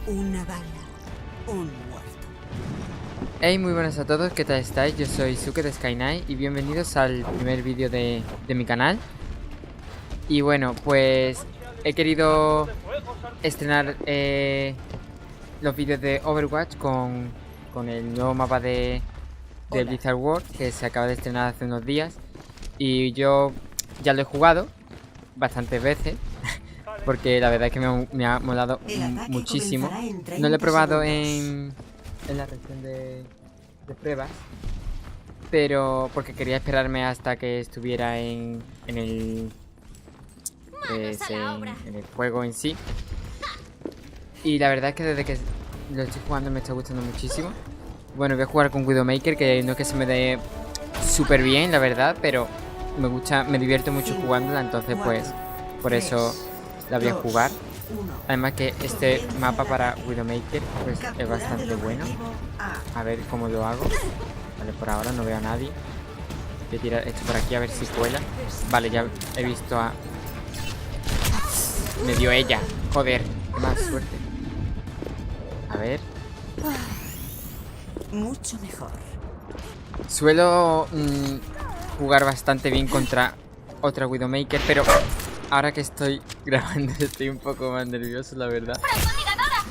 Una bala, un muerto. Hey, muy buenas a todos, ¿qué tal estáis? Yo soy Suke de Sky9 y bienvenidos al primer vídeo de mi canal. Y bueno, pues he querido estrenar los vídeos de Overwatch con el nuevo mapa de Blizzard World, que se acaba de estrenar hace unos días. Y yo ya lo he jugado bastantes veces, porque la verdad es que me ha molado muchísimo. No lo he probado en la región de pruebas, pero porque quería esperarme hasta que estuviera en el en el juego en sí. Y la verdad es que desde que lo estoy jugando me está gustando muchísimo. Bueno, voy a jugar con Widowmaker, que no es que se me dé súper bien, la verdad, pero me gusta, me divierto mucho jugándola, entonces pues por eso la voy a jugar. Además que este mapa para Widowmaker pues es bastante bueno. A ver cómo lo hago. Vale, por ahora no veo a nadie. Voy a tirar esto por aquí a ver si cuela. Vale, ya he visto a... Me dio ella. Joder, más suerte. A ver. Mucho mejor. Suelo jugar bastante bien contra otra Widowmaker, pero ahora que estoy grabando estoy un poco más nervioso, la verdad.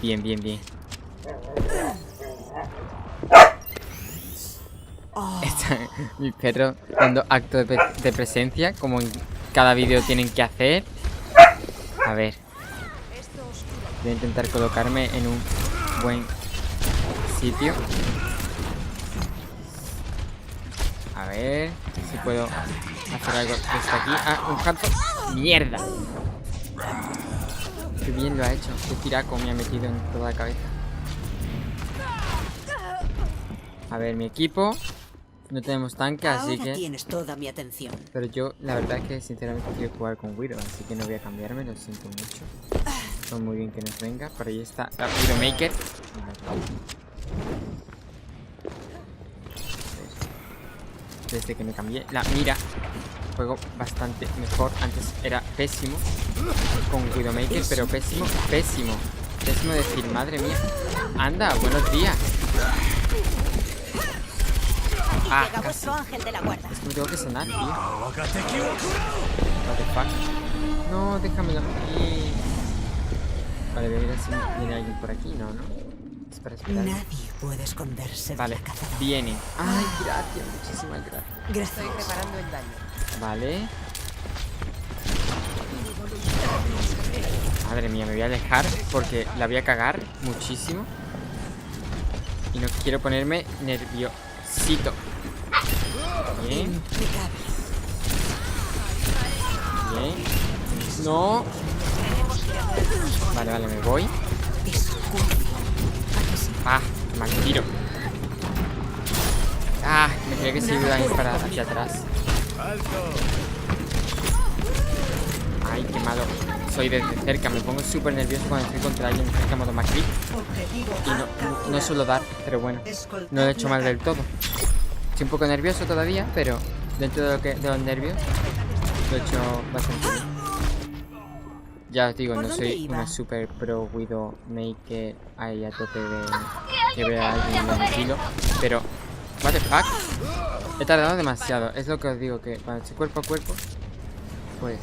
Bien, bien, bien. Está mi perro dando acto de presencia, como en cada vídeo tienen que hacer. A ver. Voy a intentar colocarme en un buen sitio. A ver si puedo hacer algo desde aquí. Ah, un canto. ¡Mierda! Qué bien lo ha hecho. Qué tiraco me ha metido en toda la cabeza. A ver, mi equipo. No tenemos tanque, así que... Tienes toda mi atención. Pero yo, la verdad es que sinceramente quiero jugar con Widow, así que no voy a cambiarme, lo siento mucho. Está muy bien que nos venga. Por ahí está la Widowmaker. Desde que me cambié la mira, juego bastante mejor. Antes era pésimo con Widowmaker, pero pésimo, pésimo. Pésimo decir, madre mía. Anda, buenos días. Ah, casi. Es que me tengo que sanar, tío. What the fuck. No, déjamelo aquí. Vale, voy a ver si viene alguien por aquí. No, no. Espera, espera. Nadie puede esconderse. Vale, viene. Ay, gracias, muchísimas gracias. Gracias. Estoy reparando el daño. Vale. Madre mía, me voy a alejar porque la voy a cagar muchísimo. Y no quiero ponerme nerviosito. Bien. Bien. No. Vale, vale, me voy. Ah, mal tiro. Ah, me creía que se iba a ir para hacia atrás. Ay, qué malo. Soy desde cerca, me pongo súper nervioso cuando estoy contra alguien cerca modo Macri. Y no suelo dar, pero bueno, no lo he hecho mal del todo. Estoy un poco nervioso todavía, pero dentro de los nervios lo he hecho bastante bien. Ya os digo, no soy una super pro Widowmaker ahí a tope de que vea a alguien tranquilo, pero what the fuck, he tardado demasiado. Es lo que os digo, que cuando estoy cuerpo a cuerpo pues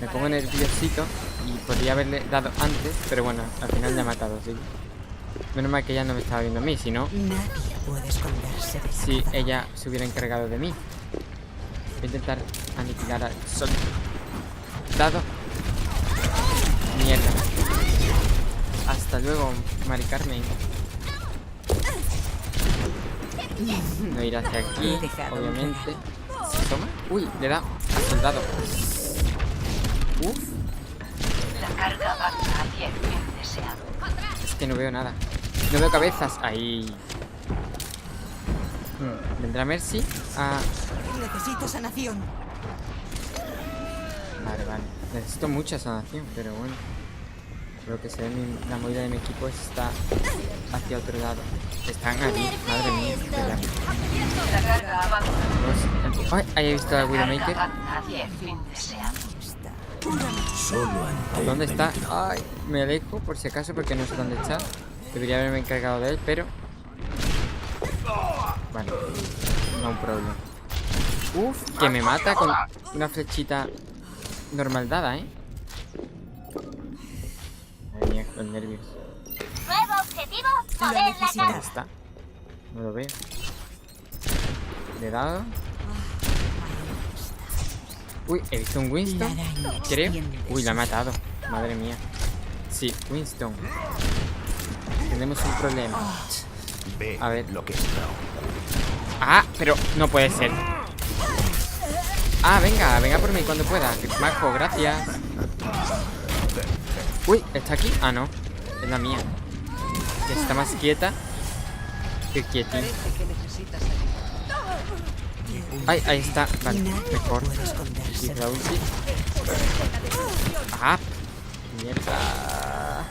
me pongo nerviosito y podría haberle dado antes, pero bueno, al final me ha matado, ¿sí? Menos mal que ella no me estaba viendo a mí, si no, Nadie puede esconderse. si ella se hubiera encargado de mí. Voy a intentar aniquilar al soldado. Mierda. Hasta luego, Mari Carmen. No ir hacia aquí, obviamente. ¿Se toma? Uy, le da al soldado. Uf. La carga avanza hacia el bien deseado. Es que no veo nada. No veo cabezas. Ahí. ¿Vendrá Mercy? Ah. Necesito sanación. Vale, vale. Necesito mucha sanación, pero bueno. Lo que se ve la movida de mi equipo está hacia otro lado. Están allí. Madre mía. La carga avanza. Ay, ahí he visto a Widowmaker. Hacia el fin deseado. Solo ante ¿Dónde el está? peligro. Ay, me alejo por si acaso porque no sé dónde está. Debería haberme encargado de él, pero... Vale, no un problema. Uf, que me mata con una flechita normal dada, ¿eh? Madre mía, los nervios. Nuevo objetivo, Lo mover la necesitaba. ¿Dónde está? No lo veo. Le he dado. Uy, he visto un La Winston. araña Creo. extiende Uy, la ha sus- matado. Madre mía. Sí, Winston. Tenemos un problema. Ve A ver. lo que está. Ah, pero no puede ser. Ah, venga, venga por mí cuando pueda. Majo, gracias. Uy, ¿está aquí? Ah, no. Es la mía. Que está más quieta que quietín. Ay, ahí está. Vale, Nadie mejor. puede esconderse Dice de la ulti. Ah, mierda.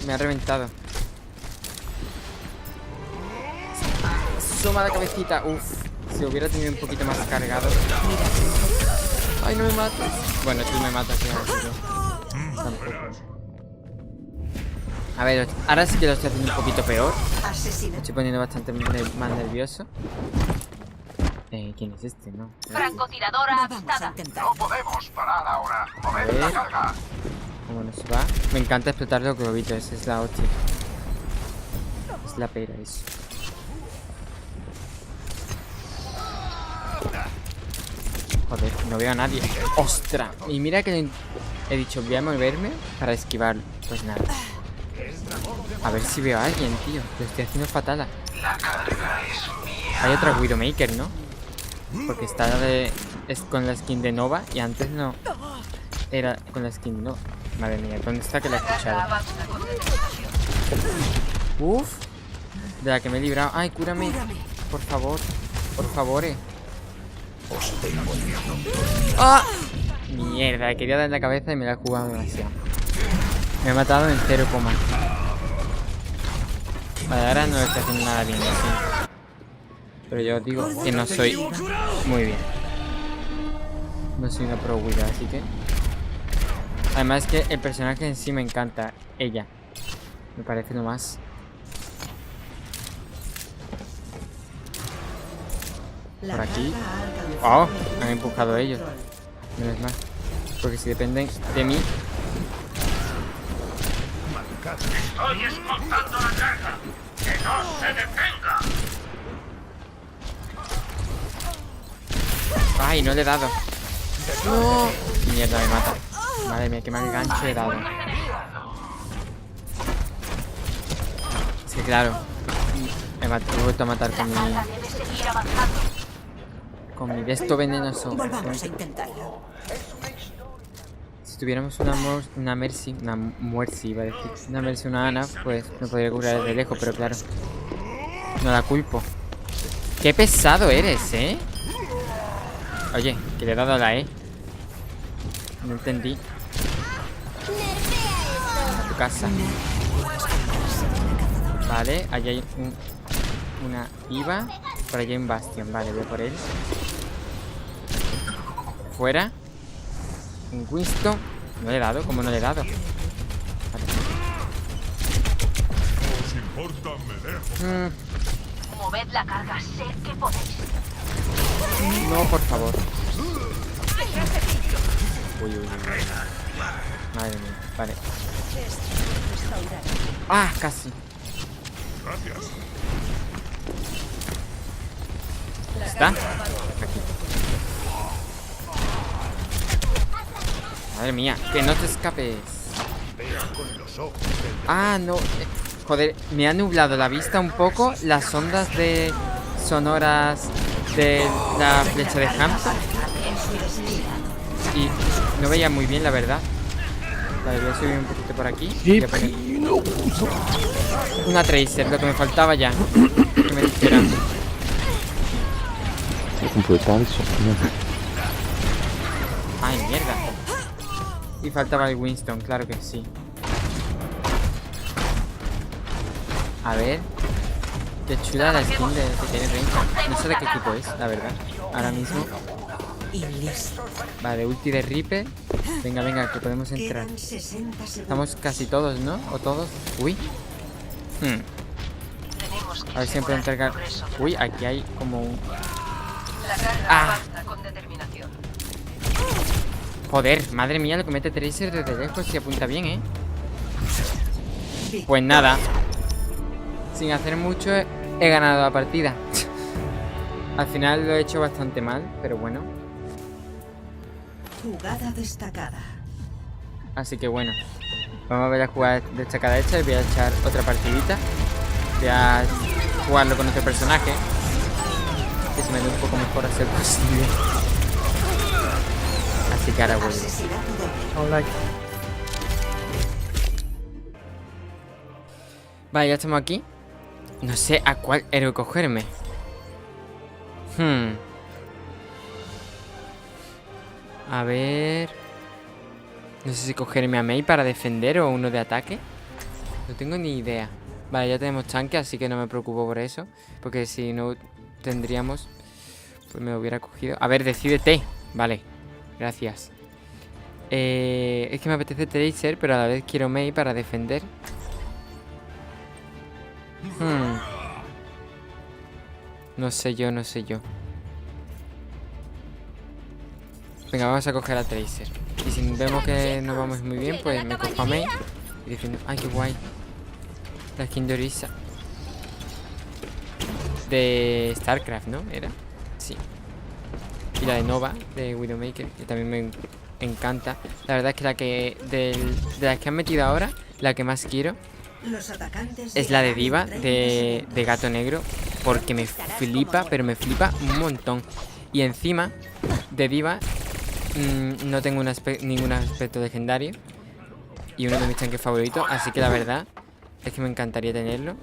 Me ha reventado. Suma la cabecita. Si hubiera tenido un poquito más cargado. Ay, no me matas. Bueno, tú me matas, ya, yo. Tampoco. A ver, ahora sí que lo estoy haciendo un poquito peor. Me asesina. estoy poniendo bastante más nervioso. ¿Quién es este? No. francotiradora Vamos a avistada. intentar. A ver. ¿Cómo nos va? Me encanta explotar los globitos. Esa es la hostia. Es la pera eso. Joder, no veo a nadie. ¡Ostras! Y mira que he dicho, voy a moverme para esquivarlo. Pues nada. A ver si veo a alguien, tío. Lo estoy haciendo fatal. Hay otra Widowmaker, ¿no? Porque está es con la skin de Nova y antes no era con la skin de Nova. Madre mía, ¿dónde está que la he escuchado? Uf, de la que me he librado. Ay, cúrame, por favor, por favor. Os tengo en mi ¡Ah! Mierda, quería dar en la cabeza y me la he jugado demasiado. Me ha matado en 0, vale, ahora no estoy haciendo nada bien, así. Pero yo os digo que no soy muy bien. No soy una pro Widow, así que... Además que el personaje en sí me encanta. Ella. Me parece lo más. Por aquí. ¡Oh! Han empujado ellos. Menos mal. Porque si dependen de mí... Estoy escoltando la carga. ¡Que no se detenga! ¡Ay, no le he dado! ¡No! Mierda, me mata. Madre mía, qué mal gancho he dado. Es que claro, he vuelto a matar con mi... Debe seguir avanzando. Con mi de esto venenoso. Volvamos a intentarlo. Si tuviéramos una Mercy, una Mercy iba a decir, una Mercy, una Ana, pues me podría curar desde lejos, pero claro, no la culpo. ¡Qué pesado eres, eh! Oye, que le he dado a la E. No entendí. A tu casa. Vale, allí hay una IVA. Por allí hay un bastión. Vale, voy por él. Fuera. Un Winston. No le he dado, ¿cómo no le he dado? Vale. Moved la carga, sé que podéis. No, por favor. Uy, uy, uy. Madre mía, vale. Ah, casi. ¿Está? Aquí. Madre mía, que no te escapes. Ah, no. Joder, me ha nublado la vista un poco las ondas de sonoras de la flecha de Hampton. Y no veía muy bien, la verdad. Vale, voy a subir un poquito por aquí. Voy a poner una Tracer, lo que me faltaba ya. Que me dijera. Ay, mierda. Y faltaba el Winston, claro que sí. A ver. Qué chula la skin que tiene Renka. No sé de qué equipo es, la verdad. Ahora mismo. Y listo. Vale, ulti de Reaper. Venga, venga, que podemos entrar. Quedan 60 segundos. Estamos casi todos, ¿no? ¿O todos? Uy. Tenemos que A ver si me puedo asegurar el encargar. progreso de Uy, aquí hay como un... la carga Ah. avanza con determinación. Joder, madre mía, lo que mete Tracer desde lejos y apunta bien, ¿eh? Pues nada. Sin hacer mucho he ganado la partida. Al final lo he hecho bastante mal, pero bueno. Jugada destacada. Así que bueno. Vamos a ver la jugada destacada hecha y voy a echar otra partidita. Voy a jugarlo con otro personaje. Que se me dé un poco mejor a ser posible. Así que ahora vuelvo. Asesinato doble. Hola. Vale, ya estamos aquí. No sé a cuál héroe cogerme. A ver. No sé si cogerme a Mei para defender o uno de ataque. No tengo ni idea. Vale, ya tenemos tanque, así que no me preocupo por eso. Porque si no tendríamos... Pues me hubiera cogido... A ver, decídete. Vale, gracias. Es que me apetece Tracer, pero a la vez quiero Mei para defender. No sé yo, no sé yo. Venga, vamos a coger a Tracer. Y si vemos que no vamos muy bien, pues me cojo a Mei y defiendo. Ay, qué guay. La skin de Orisa. De StarCraft, ¿no? ¿Era? Sí. Y la de Nova, de Widowmaker, que también me encanta. La verdad es que la que... De las que han metido ahora, la que más quiero Los atacantes es la de llegarán Diva, en 30 de segundos. Gato Negro. Porque me flipa, pero me flipa un montón. Y encima, de Diva, no tengo ningún aspecto legendario. Y uno de mis tanques favoritos. Así que la verdad es que me encantaría tenerlo.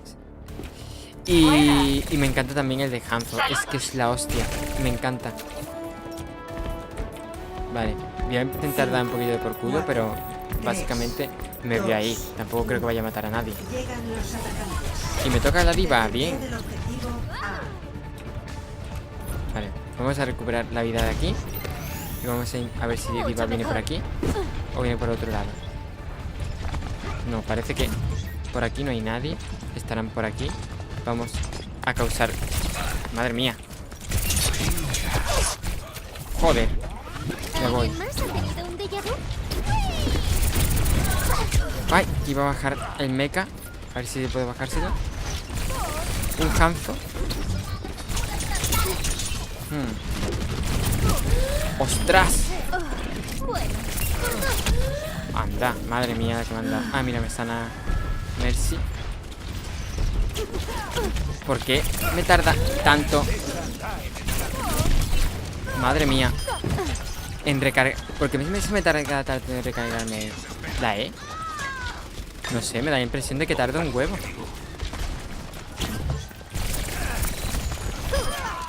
Y me encanta también el de Hanzo. Es que es la hostia. Me encanta. Vale, voy a intentar dar un poquito de por culo, pero básicamente me voy a ir. Tampoco creo que vaya a matar a nadie. Llegan los atacantes. Y me toca la Diva, bien. Del objetivo A. Vale, vamos a recuperar la vida de aquí. Y vamos a ver si Diva viene por aquí o viene por otro lado. No, parece que por aquí no hay nadie. Estarán por aquí. Vamos a causar... Madre mía. Joder. Me voy. ¿Alguien más ha tenido un déjà vu? Ay, iba a bajar el mecha. A ver si puedo bajárselo. Un Hanzo. ¡Ostras! Bueno, Anda, madre mía la que me han dado. Ah, mira, me sana Mercy. ¿Por qué me tarda tanto? Madre mía. En recargar. Porque a mí se me tarda tanto en recargarme la E. No sé, me da la impresión de que tarda un huevo.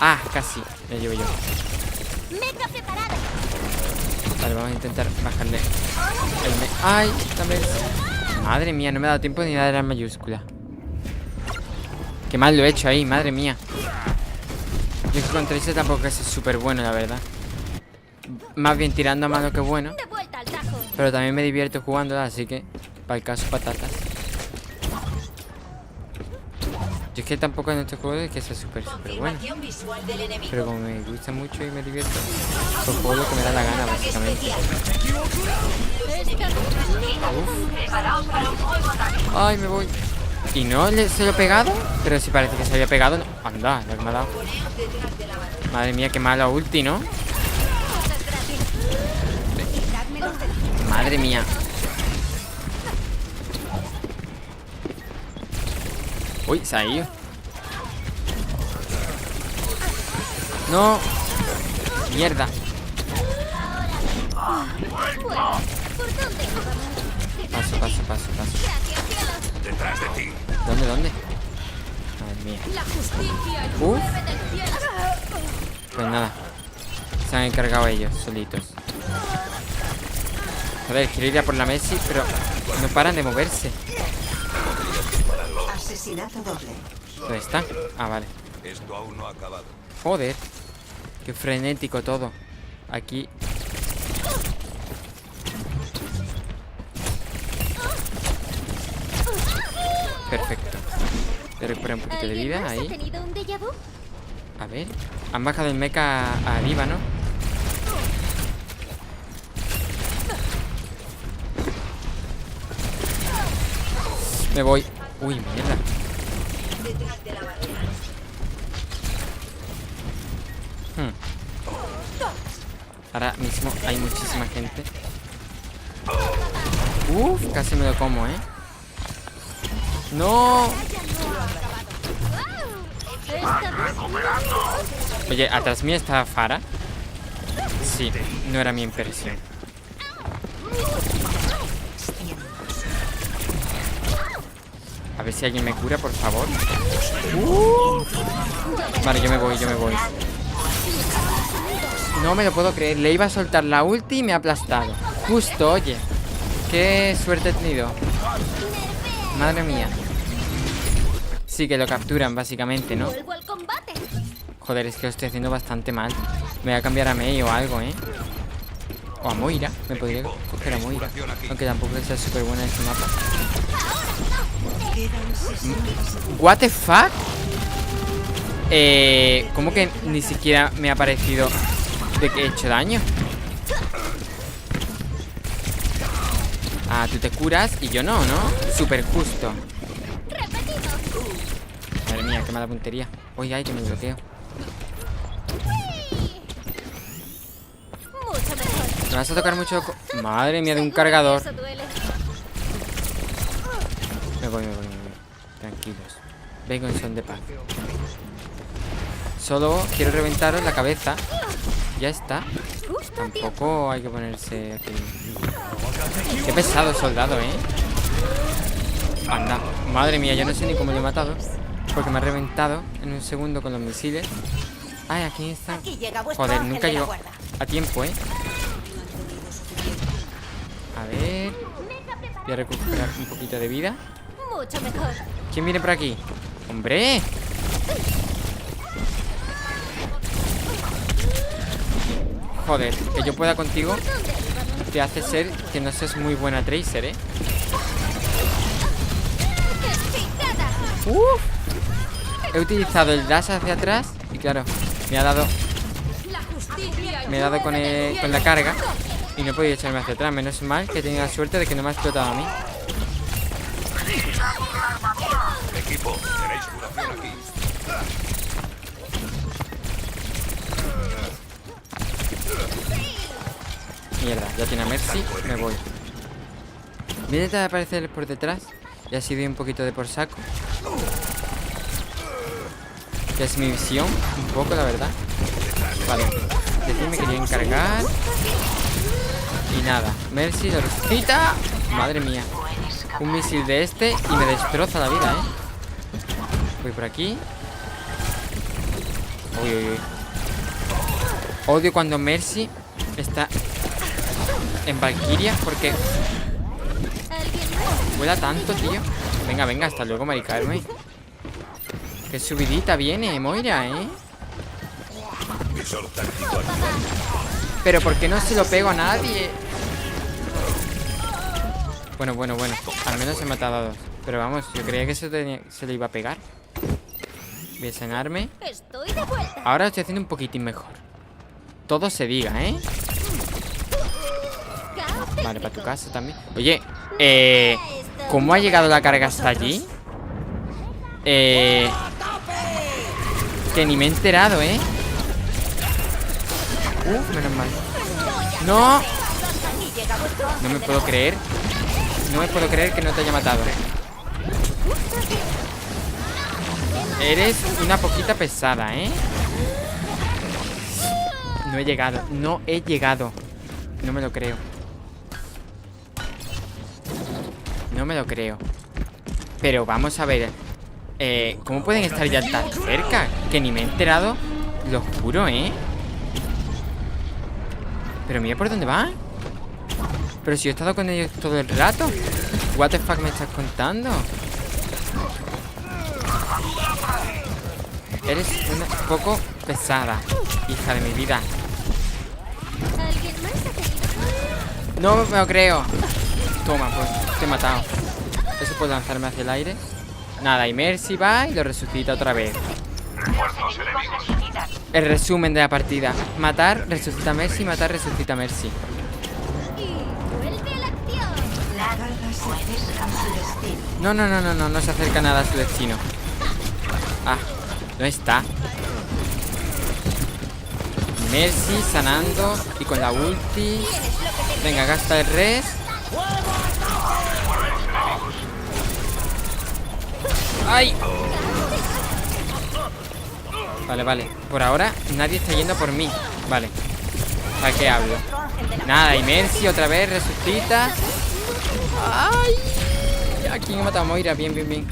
Ah, casi. Me llevo yo. mecha preparada. Vale, vamos a intentar bajarle el ¡ay! También. Madre mía, no me ha dado tiempo ni nada de la mayúscula. Qué mal lo he hecho ahí, madre mía. Yo que contra ese tampoco es súper bueno, la verdad. Más bien tirando a malo que bueno. De vuelta al tajo. Pero también me divierto jugándola, así que para el caso patatas. Yo es que tampoco en este juego es que sea súper bueno. Pero como me gusta mucho y me divierto, pues juego lo que me da la gana, básicamente. Ay, me voy. ¿Y no se lo he pegado? Pero si parece que se había pegado. No. Anda, lo que me ha dado. Madre mía, qué mala ulti, ¿no? Madre mía. Uy, se ha ido. No. Mierda. Bueno, ¿por dónde vamos? Paso. Gracias, cielo. Detrás de ti. ¿Dónde? Madre mía. La justicia Uf. llueve del cielo. Pues nada. Se han encargado ellos, solitos. Joder, quiero ir a por la Messi, pero no paran de moverse. Asesinato doble. ¿Dónde están? Ah, vale. Esto aún no ha acabado. Joder. Qué frenético todo. Aquí. Perfecto. Voy a recuperar un poquito de vida ¿Ha ahí. tenido un déjà vu? A ver. Han bajado el mecha arriba, ¿no? Me voy. Uy, mierda. Ahora mismo hay muchísima gente. Uf, casi me lo como, ¿eh? ¡No! Oye, atrás mío está Fara. Sí, no era mi impresión. A ver si alguien me cura, por favor. Vale, yo me voy. No me lo puedo creer. Le iba a soltar la ulti y me ha aplastado. Justo, oye. Qué suerte he tenido. Madre mía. Sí, que lo capturan, básicamente, ¿no? Vuelvo al combate. Joder, es que lo estoy haciendo bastante mal. Me voy a cambiar a Mei o algo, ¿eh? O a Moira. Me podría coger a Moira. Aunque tampoco sea súper buena en este mapa. What the fuck? ¿Cómo que ni siquiera me ha parecido de que he hecho daño? Ah, tú te curas y yo no, ¿no? Súper justo. Madre mía, qué mala puntería. Uy, ay, que me bloqueo. Mucho mejor. ¿Me vas a tocar mucho? Madre mía, de un cargador. Eso duele. Me voy. Tranquilos. Vengo en son de paz. Solo quiero reventaros la cabeza. Ya está. Tampoco hay que ponerse aquí. Qué pesado soldado, ¿eh? Anda. Madre mía, yo no sé ni cómo lo he matado. Porque me ha reventado en un segundo con los misiles. Ay, aquí está. Aquí llega vuestro Joder, ángel nunca de la llegó guarda. a tiempo, ¿eh? A ver. Voy a recuperar un poquito de vida. Mucho mejor. ¿Quién viene por aquí? ¡Hombre! Joder, que yo pueda contigo te hace ser que no seas muy buena Tracer, ¿eh? He utilizado el dash hacia atrás y claro, me ha dado con la carga y no he podido echarme hacia atrás. Menos mal que he tenido la suerte de que no me ha explotado a mí. Equipo, tenéis curación aquí. Mierda, ya tiene a Mercy, me voy. Voy a intentar aparecer por detrás. Y así doy un poquito de por saco. Que es mi visión, un poco, la verdad. Vale, de aquí me quería encargar. Y nada, Mercy lo resucita. Madre mía. Un misil de este y me destroza la vida, Voy por aquí. Uy. Odio cuando Mercy está en Valkyria porque vuela tanto, tío. Venga, hasta luego, Mari Carmen. Qué subidita viene, Moira, Visor táctico activado. Pero ¿por qué no se lo pego a nadie? Bueno. Al menos he matado a dos. Pero vamos, yo creía que se le iba a pegar. Voy a sanarme. Estoy de vuelta. Ahora estoy haciendo un poquitín mejor. Todo se diga, Vale, para tu casa también. Oye, ¿cómo ha llegado la carga hasta allí? Que ni me he enterado, menos mal. ¡No! No me puedo creer. No me puedo creer que no te haya matado. Eres una poquita pesada, No he llegado. No me lo creo. No me lo creo. Pero vamos a ver. ¿Cómo pueden estar ya tan cerca? Que ni me he enterado. Lo juro, Pero mira por dónde van. Pero si yo he estado con ellos todo el rato. What the fuck me estás contando? Eres una poco pesada, hija de mi vida. ¿Alguien más ha querido? No me lo creo. Toma, pues te he matado. Eso puedo lanzarme hacia el aire. Nada, y Mercy va y lo resucita otra vez. Refuerzos enemigos. El resumen de la partida. Matar, resucita Mercy, matar, resucita Mercy. Y vuelve a la acción. La carga se acerca a su destino. No se acerca nada a su destino. Ah, no está. Mercy sanando y con la ulti. Venga, gasta el res. ¡Ay! Vale. Por ahora nadie está yendo por mí. Vale. ¿Para qué hablo? Nada, y Mercy otra vez resucita. ¡Ay! ¿A quién he matado? A Moira. Bien.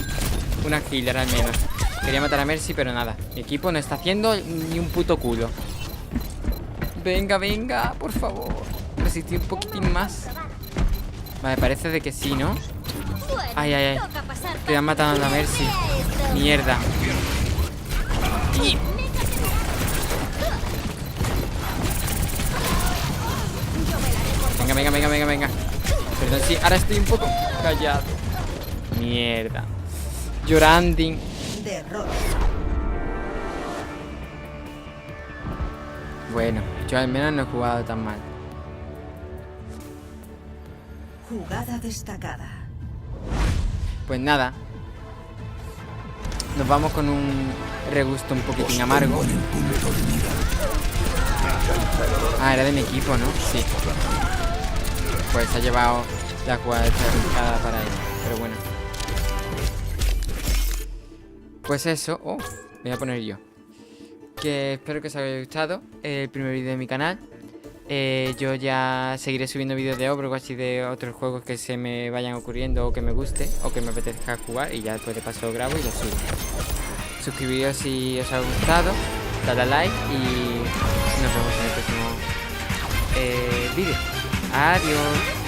Una killer al menos. Quería matar a Mercy, pero nada. Mi equipo no está haciendo ni un puto culo. Venga, por favor. Resistir un poquitín más. Vale, parece de que sí, ¿no? Bueno, Ay. toca pasar Que han matado a Mercy. esto. Mierda. Y... Venga. Perdón, sí, ahora estoy un poco callado. Mierda. Lloranding. Derrota. Bueno, yo al menos no he jugado tan mal. Jugada destacada. Pues nada. Nos vamos con un regusto un poquitín amargo. Ah, era de mi equipo, ¿no? Sí. Pues ha llevado la jugada destacada para él. Pero bueno. Pues eso. Oh, voy a poner yo. Que espero que os haya gustado el primer vídeo de mi canal. Yo ya seguiré subiendo vídeos de Overwatch y de otros juegos que se me vayan ocurriendo o que me guste o que me apetezca jugar, y ya después de paso grabo y lo subo. Suscribiros si os ha gustado, dale a like y nos vemos en el próximo vídeo. Adiós.